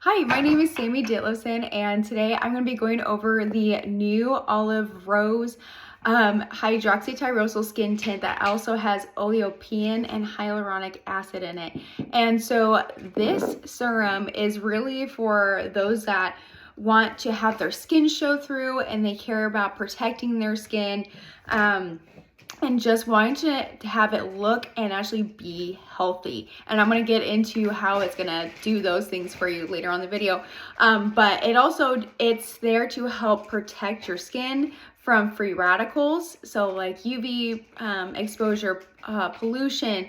Hi, my name is Sammy Ditlevson, and today I'm going to be going over the new Olive Rose Hydroxytyrosol skin tint that also has Oleopaea and hyaluronic acid in it. And so this serum is really for those that want to have their skin show through and they care about protecting their skin. And just wanting to have it look and actually be healthy. And I'm going to get into how it's going to do those things for you later on in the video. But it's there to help protect your skin from free radicals. So like UV exposure, pollution,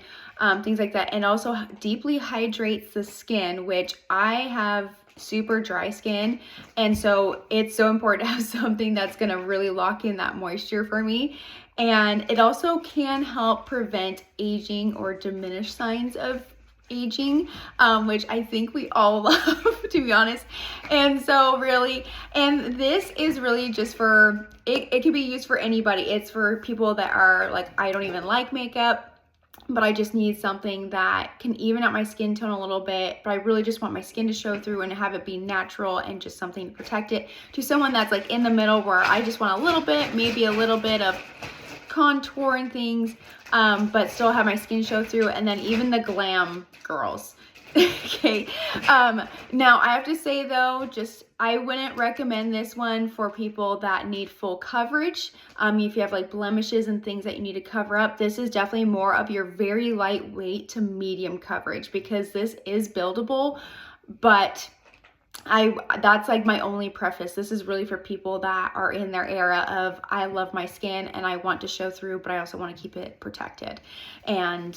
things like that. And also deeply hydrates the skin, which I have super dry skin, and so it's so important to have something that's going to really lock in that moisture for me. And it also can help prevent aging or diminish signs of aging, which I think we all love, to be honest. And so really, and this is really just for it can be used for anybody. It's for people that are like, I don't even like makeup, but I just need something that can even out my skin tone a little bit, but I really just want my skin to show through and have it be natural and just something to protect it. To someone that's like in the middle where I just want a little bit, maybe a little bit of contouring things, but still have my skin show through. And then even the glam girls. Okay. Now I have to say though, I wouldn't recommend this one for people that need full coverage. If you have like blemishes and things that you need to cover up, this is definitely more of your very lightweight to medium coverage, because this is buildable, but that's like my only preface. This is really for people that are in their era of, I love my skin and I want to show through, but I also want to keep it protected and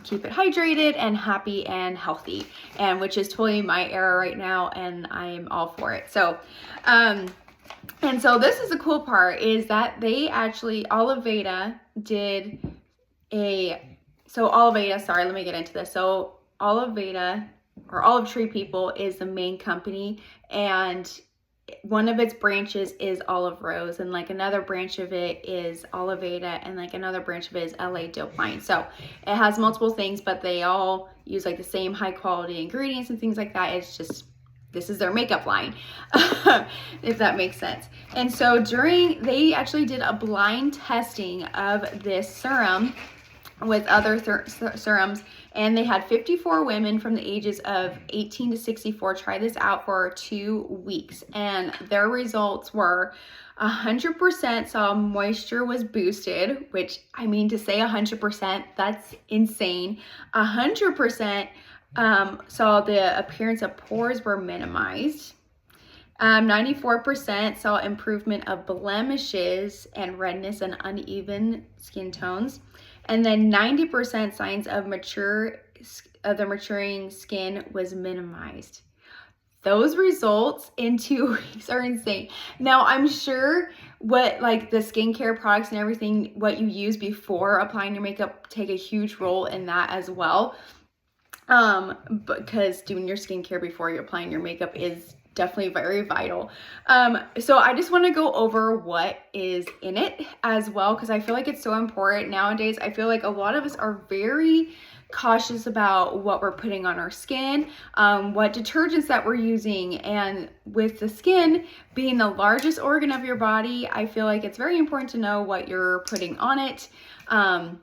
keep it hydrated and happy and healthy, and which is totally my era right now, and I'm all for it. So and so this is the cool part, is that they actually, Olive Tree People is the main company, and one of its branches is Olive Rose, and like another branch of it is Oliveata, and like another branch of it is LA Dill Pine. So it has multiple things, but they all use like the same high quality ingredients and things like that. It's just, this is their makeup line, if that makes sense. And so they actually did a blind testing of this serum with other serums, and they had 54 women from the ages of 18 to 64 try this out for 2 weeks, and their results were 100% saw moisture was boosted, which, I mean, to say 100%, that's insane. 100% saw the appearance of pores were minimized. 94% saw improvement of blemishes and redness and uneven skin tones. And then 90% signs of the maturing skin was minimized. Those results in 2 weeks are insane. Now, I'm sure what like the skincare products and everything, what you use before applying your makeup, take a huge role in that as well. Because doing your skincare before you're applying your makeup is definitely very vital. So I just want to go over what is in it as well, because I feel like it's so important nowadays. I feel like a lot of us are very cautious about what we're putting on our skin, what detergents that we're using, and with the skin being the largest organ of your body, I feel like it's very important to know what you're putting on it, and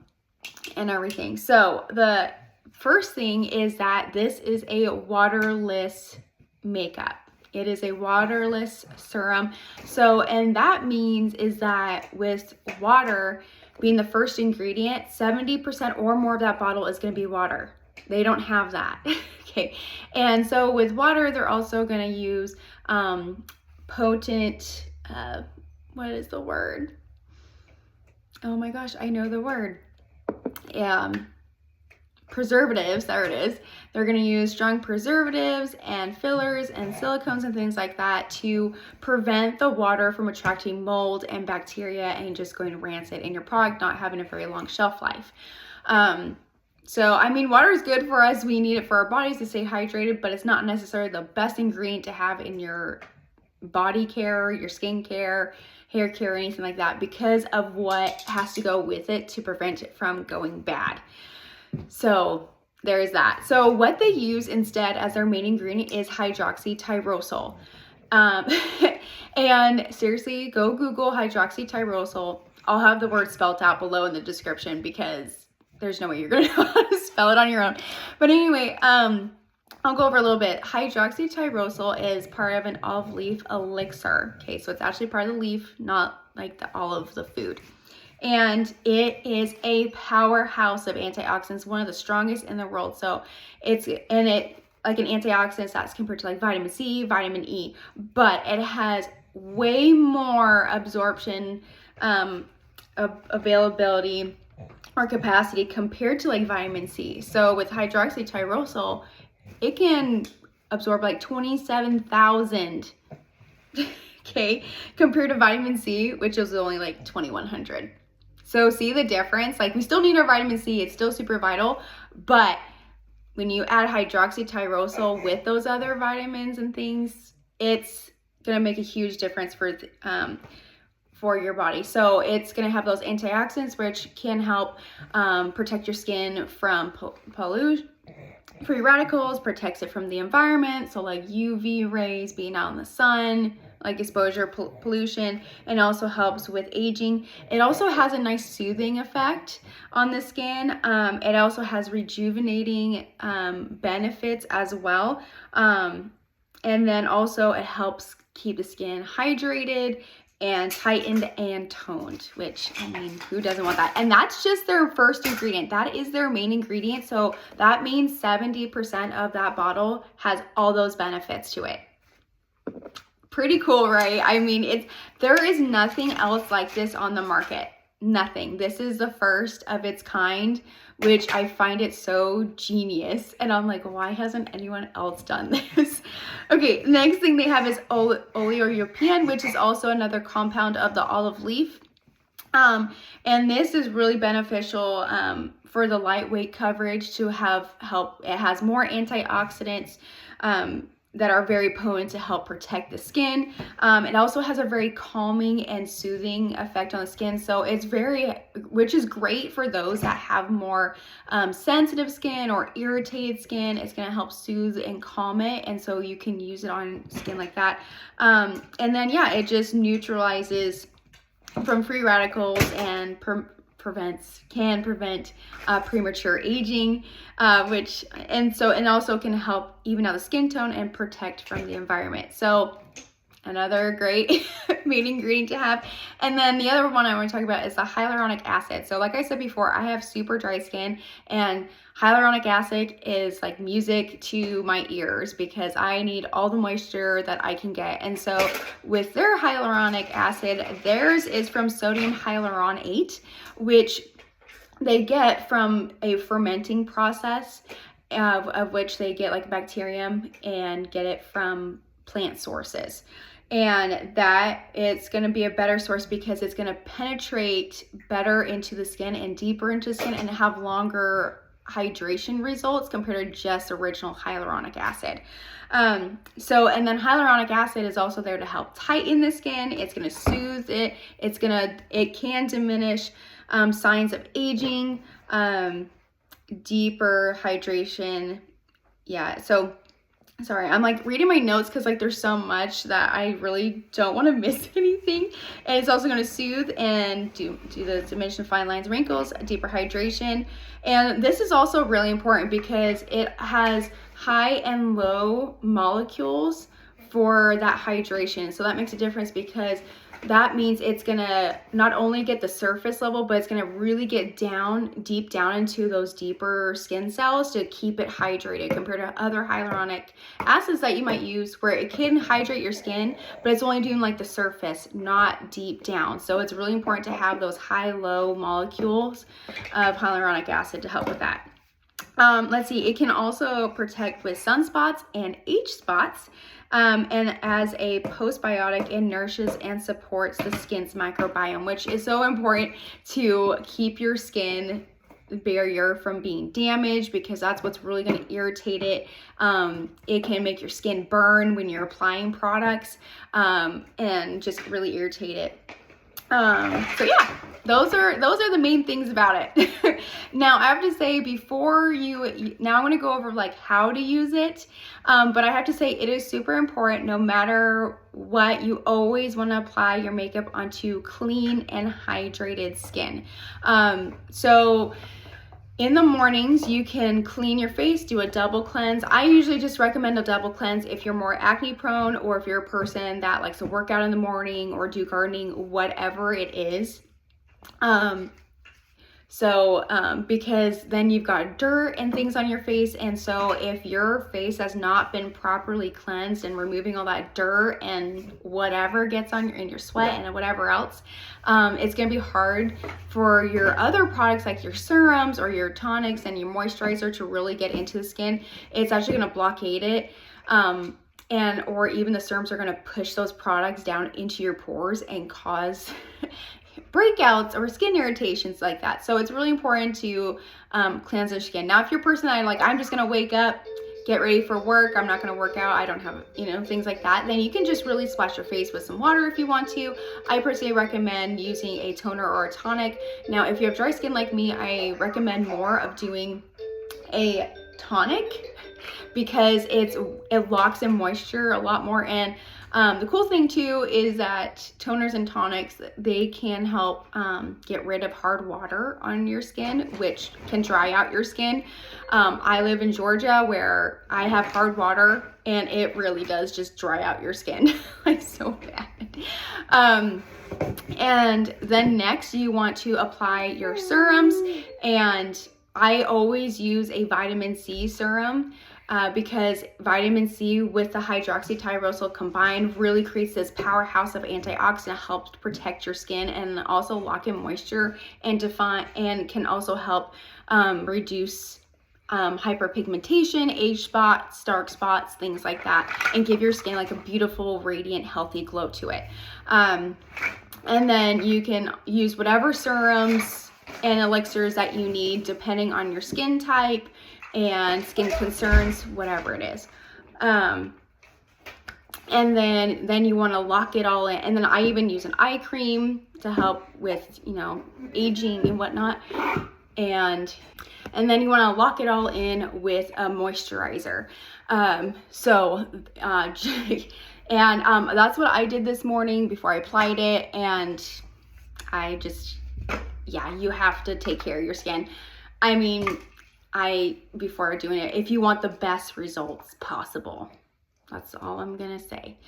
everything. So the first thing is that this is a waterless makeup. It is a waterless serum. So, and that means is that with water being the first ingredient, 70% or more of that bottle is going to be water. They don't have that. Okay. And so with water, they're also going to use potent, what is the word? Oh my gosh, I know the word. Preservatives, there it is. They're going to use strong preservatives and fillers and silicones and things like that to prevent the water from attracting mold and bacteria and just going rancid and your product not having a very long shelf life. So, I mean, water is good for us. We need it for our bodies to stay hydrated, but it's not necessarily the best ingredient to have in your body care, your skin care, hair care, or anything like that, because of what has to go with it to prevent it from going bad. So there's that. So what they use instead as their main ingredient is hydroxytyrosol. And seriously, go Google hydroxytyrosol. I'll have the word spelled out below in the description because there's no way you're gonna know how to spell it on your own. But anyway, I'll go over a little bit. Hydroxytyrosol is part of an olive leaf elixir. Okay, so it's actually part of the leaf, not like the olive, the food. And it is a powerhouse of antioxidants, one of the strongest in the world. So it's like an antioxidant that's compared to like vitamin C, vitamin E, but it has way more absorption, availability or capacity compared to like vitamin C. So with hydroxytyrosol, it can absorb like 27,000, okay, compared to vitamin C, which is only like 2,100. So see the difference? Like we still need our vitamin C, it's still super vital, but when you add hydroxytyrosol with those other vitamins and things, it's gonna make a huge difference for your body. So it's gonna have those antioxidants, which can help protect your skin from pollution, free radicals, protects it from the environment. So like UV rays, being out in the sun, like exposure, pollution, and also helps with aging. It also has a nice soothing effect on the skin. It also has rejuvenating benefits as well. And then also it helps keep the skin hydrated and tightened and toned, which, I mean, who doesn't want that? And that's just their first ingredient. That is their main ingredient. So that means 70% of that bottle has all those benefits to it. Pretty cool, right? I mean, there is nothing else like this on the market. Nothing. This is the first of its kind, which I find it so genius. And I'm like, why hasn't anyone else done this? Okay, next thing they have is Oleopaea, which is also another compound of the olive leaf. And this is really beneficial for the lightweight coverage to help. It has more antioxidants that are very potent to help protect the skin. It also has a very calming and soothing effect on the skin. So it's which is great for those that have more sensitive skin or irritated skin. It's gonna help soothe and calm it. And so you can use it on skin like that. And then, yeah, it just neutralizes from free radicals and can prevent premature aging, and also can help even out the skin tone and protect from the environment. So another great main ingredient to have. And then the other one I want to talk about is the hyaluronic acid. So like I said before, I have super dry skin, and hyaluronic acid is like music to my ears because I need all the moisture that I can get. And so with their hyaluronic acid, theirs is from sodium hyaluronate, which they get from a fermenting process of which they get like bacterium and get it from plant sources. And that it's going to be a better source because it's going to penetrate better into the skin and deeper into the skin and have longer hydration results compared to just original hyaluronic acid. And then hyaluronic acid is also there to help tighten the skin. It's going to soothe it. It can diminish signs of aging, deeper hydration. Yeah. So sorry, I'm like reading my notes because like there's so much that I really don't want to miss anything. And it's also going to soothe and do the diminution of fine lines, wrinkles, deeper hydration. And this is also really important because it has high and low molecules for that hydration. So that makes a difference because that means it's gonna not only get the surface level, but it's gonna really get deep down into those deeper skin cells to keep it hydrated compared to other hyaluronic acids that you might use where it can hydrate your skin, but it's only doing like the surface, not deep down. So it's really important to have those high-low molecules of hyaluronic acid to help with that. Let's see, it can also protect with sunspots and age spots. And as a postbiotic, it nourishes and supports the skin's microbiome, which is so important to keep your skin barrier from being damaged because that's what's really going to irritate it. It can make your skin burn when you're applying products and just really irritate it. So yeah, those are the main things about it. Now I have to say, now I'm going to go over like how to use it. But I have to say it is super important, no matter what, you always want to apply your makeup onto clean and hydrated skin. So in the mornings, you can clean your face, do a double cleanse. I usually just recommend a double cleanse if you're more acne prone, or if you're a person that likes to work out in the morning or do gardening, whatever it is. Because then you've got dirt and things on your face, and so if your face has not been properly cleansed and removing all that dirt and whatever gets on your sweat and whatever else, it's going to be hard for your other products like your serums or your tonics and your moisturizer to really get into the skin. It's actually going to blockade it. Or even the serums are going to push those products down into your pores and cause breakouts or skin irritations like that. So it's really important to cleanse your skin. Now, if you're a person that I'm just going to wake up, get ready for work, I'm not going to work out, I don't have, things like that, then you can just really splash your face with some water if you want to. I personally recommend using a toner or a tonic. Now, if you have dry skin like me, I recommend more of doing a tonic because it locks in moisture a lot more. And the cool thing too is that toners and tonics, they can help get rid of hard water on your skin, which can dry out your skin. I live in Georgia where I have hard water, and it really does just dry out your skin like so bad. And then next you want to apply your serums, and I always use a vitamin C serum. Because vitamin C with the hydroxytyrosol combined really creates this powerhouse of antioxidant, helps protect your skin and also lock in moisture and can also help reduce hyperpigmentation, age spots, dark spots, things like that, and give your skin like a beautiful, radiant, healthy glow to it. And then you can use whatever serums and elixirs that you need depending on your skin type and skin concerns, whatever it is. And then you want to lock it all in. And then I even use an eye cream to help with, aging and whatnot. And then you want to lock it all in with a moisturizer. That's what I did this morning before I applied it. And you have to take care of your skin. Before doing it, if you want the best results possible. That's all I'm gonna say.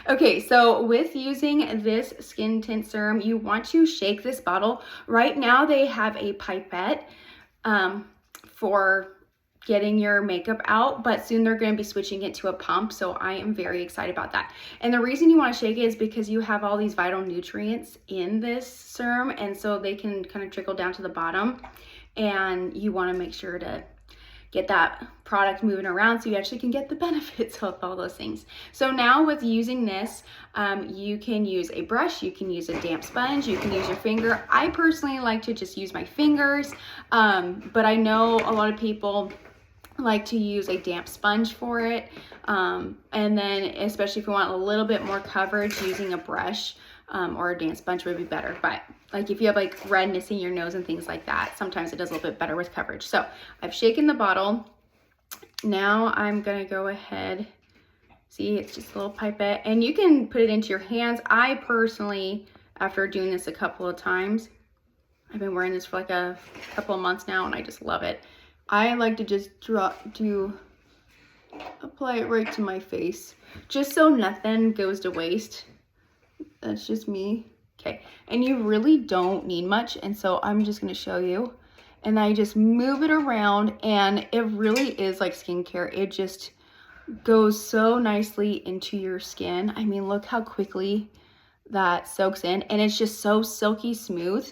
Okay, so with using this skin tint serum, you want to shake this bottle. Right now they have a pipette for getting your makeup out, but soon they're going to be switching it to a pump, so I am very excited about that. And the reason you want to shake it is because you have all these vital nutrients in this serum, and so they can kind of trickle down to the bottom, and you want to make sure to get that product moving around so you actually can get the benefits of all those things. So now with using this, you can use a brush, you can use a damp sponge, you can use your finger. I personally like to just use my fingers, but I know a lot of people like to use a damp sponge for it. And then especially if you want a little bit more coverage, using a brush or a damp sponge would be better. But like if you have like redness in your nose and things like that, sometimes it does a little bit better with coverage. So I've shaken the bottle. Now I'm gonna go ahead, see, it's just a little pipette, and you can put it into your hands. I personally, after doing this a couple of times, I've been wearing this for like a couple of months now, and I just love it. I like to just apply it right to my face, just so nothing goes to waste. That's just me. Okay, and you really don't need much, and so I'm just going to show you. And I just move it around, and it really is like skincare. It just goes so nicely into your skin. I mean, look how quickly that soaks in, and it's just so silky smooth.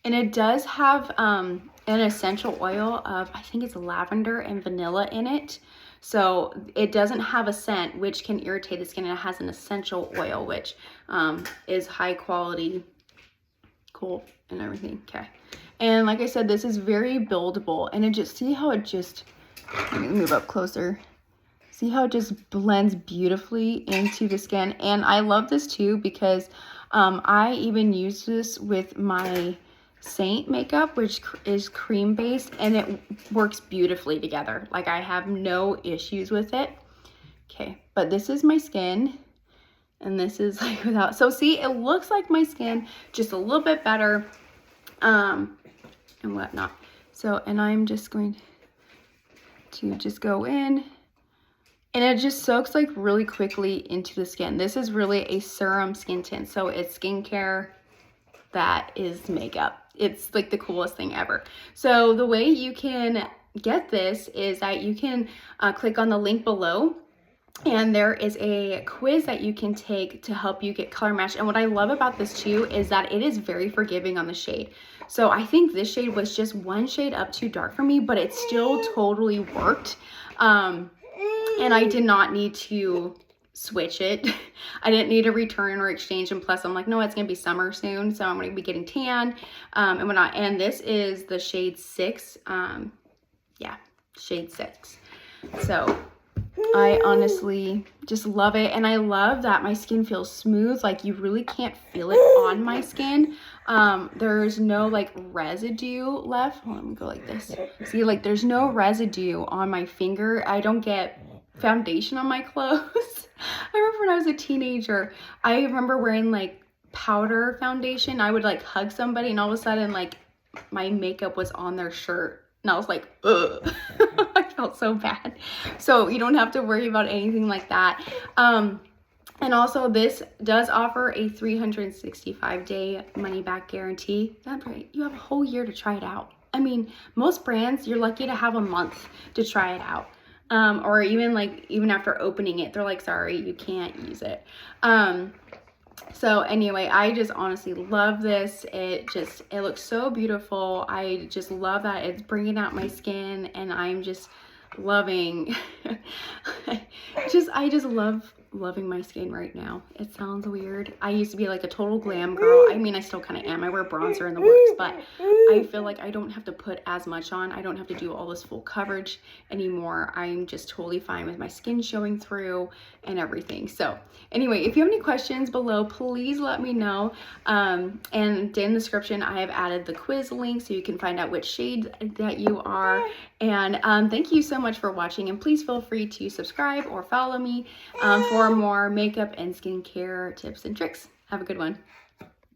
And it does have an essential oil of, I think it's lavender and vanilla in it. So it doesn't have a scent, which can irritate the skin, and it has an essential oil, which is high quality, cool, and everything. Okay. And like I said, this is very buildable, and it just, see how it just, let me move up closer. See how it just blends beautifully into the skin. And I love this too because I even use this with my Saint makeup, which is cream based, and it works beautifully together. Like, I have no issues with it. Okay, but this is my skin, and this is like without. So see, it looks like my skin, just a little bit better, and whatnot. So, and I'm just going to just go in, and it just soaks like really quickly into the skin. This is really a serum skin tint, so it's skincare that is makeup. It's like the coolest thing ever. So the way you can get this is that you can click on the link below, and there is a quiz that you can take to help you get color matched. And what I love about this too is that it is very forgiving on the shade. So I think this shade was just one shade up too dark for me, but it still totally worked. And I did not need to switch it. I didn't need to return or exchange, and plus I'm like, no, it's gonna be summer soon, so I'm gonna be getting tan and whatnot. And this is the shade 6. Yeah, shade 6. So I honestly just love it, and I love that my skin feels smooth. Like, you really can't feel it on my skin. There's no like residue left. Hold on, let me go like this. See, like, there's no residue on my finger. I don't get foundation on my clothes. I remember when I was a teenager, I remember wearing like powder foundation. I would like hug somebody, and all of a sudden like my makeup was on their shirt, and I was like, ugh. I felt so bad. So you don't have to worry about anything like that. And also, this does offer a 365-day money-back guarantee. That's right. You have a whole year to try it out. I mean, most brands, you're lucky to have a month to try it out. Or even after opening it, they're like, sorry, you can't use it. So anyway, I just honestly love this. It looks so beautiful. I just love that it's bringing out my skin, and I'm just loving, I just love loving my skin right now. It sounds weird. I used to be like a total glam girl. I mean, I still kind of am. I wear bronzer in the works, but I feel like I don't have to put as much on. I don't have to do all this full coverage anymore. I'm just totally fine with my skin showing through and everything. So anyway, if you have any questions below, please let me know. And in the description, I have added the quiz link so you can find out which shade that you are. And thank you so much for watching, and please feel free to subscribe or follow me for more makeup and skincare tips and tricks. Have a good one.